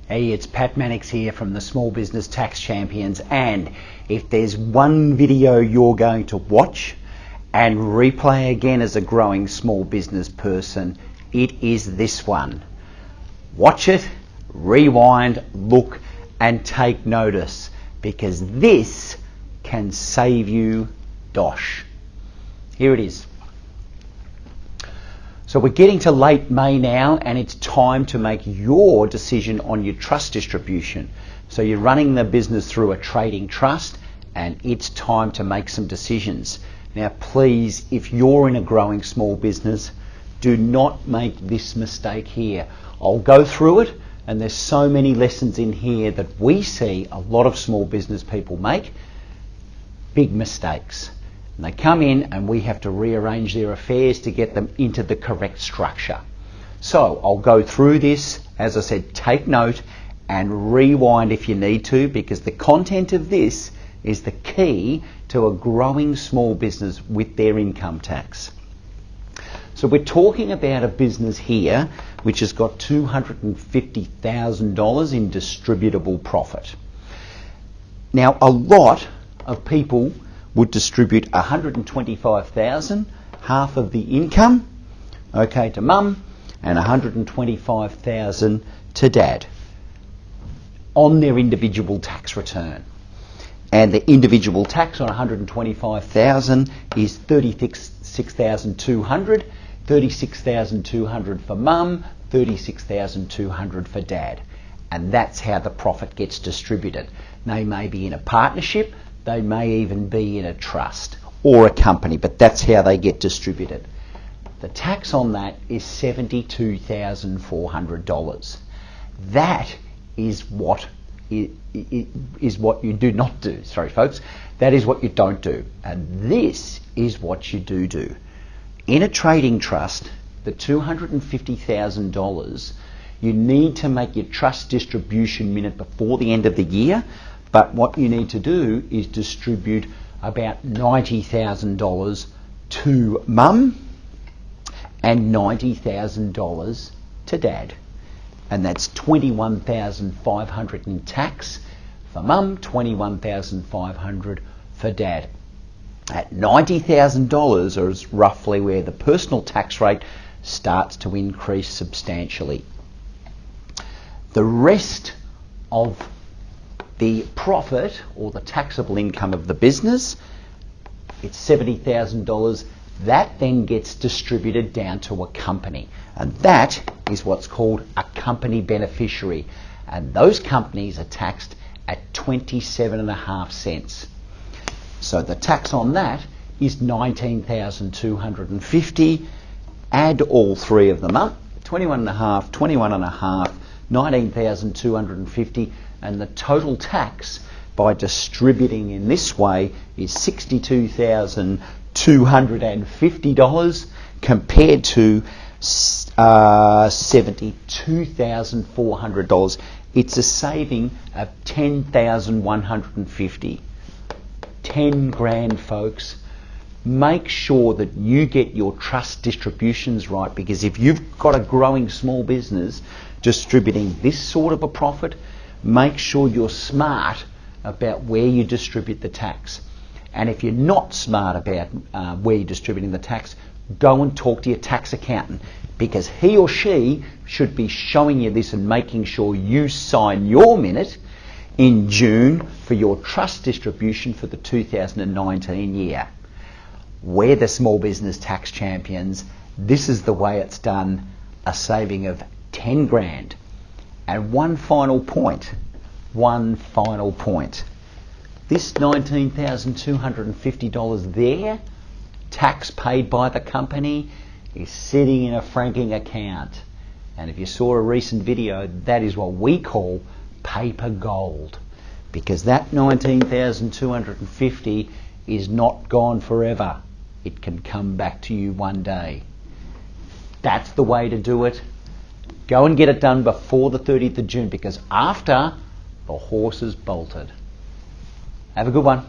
Hey, it's Pat Mannix here from the Small Business Tax Champions, and if there's one video you're going to watch and replay again as a growing small business person, it is this one. Watch it, rewind, look and take notice, because this can save you dosh. Here it is. So we're getting to late May now, and it's time to make your decision on your trust distribution. So you're running the business through a trading trust, and it's time to make some decisions. Now please, if you're in a growing small business, do not make this mistake here. I'll go through it, and there's so many lessons in here that we see a lot of small business people make big mistakes. And they come in and we have to rearrange their affairs to get them into the correct structure. So I'll go through this. As I said, take note and rewind if you need to, because the content of this is the key to a growing small business with their income tax. So we're talking about a business here which has got $250,000 in distributable profit. Now a lot of people would distribute $125,000, half of the income, okay, to mum, and $125,000 to dad on their individual tax return. And the individual tax on $125,000 is $36,200, $36,200 for mum, $36,200 for dad. And that's how the profit gets distributed. They may be in a partnership, they may even be in a trust or a company, but that's how they get distributed. The tax on that is $72,400. That is what you do not do. Sorry, folks. That is what you don't do. And this is what you do. In a trading trust, the $250,000, you need to make your trust distribution minute before the end of the year. But what you need to do is distribute about $90,000 to mum and $90,000 to dad. And that's $21,500 in tax for mum, $21,500 for dad. At $90,000 is roughly where the personal tax rate starts to increase substantially. The rest of the profit or the taxable income of the business, it's $70,000. That then gets distributed down to a company, and that is what's called a company beneficiary, and those companies are taxed at 27.5 cents. So the tax on that is $19,250. Add all three of them up, 21.5, 21.5, 19,250, and the total tax by distributing in this way is $62,250 compared to $72,400. It's a saving of $10,150. 10 grand, folks. Make sure that you get your trust distributions right, because if you've got a growing small business distributing this sort of a profit, make sure you're smart about where you distribute the tax. And if you're not smart about where you're distributing the tax, go and talk to your tax accountant, because he or she should be showing you this and making sure you sign your minute in June for your trust distribution for the 2019 year. We're the Small Business Tax Champions. This is the way it's done, a saving of 10 grand. And one final point. This $19,250 there, tax paid by the company, is sitting in a franking account. And if you saw a recent video, that is what we call paper gold, because that $19,250 is not gone forever. It can come back to you one day. That's the way to do it. Go and get it done before the 30th of June, because after, the horse is bolted. Have a good one.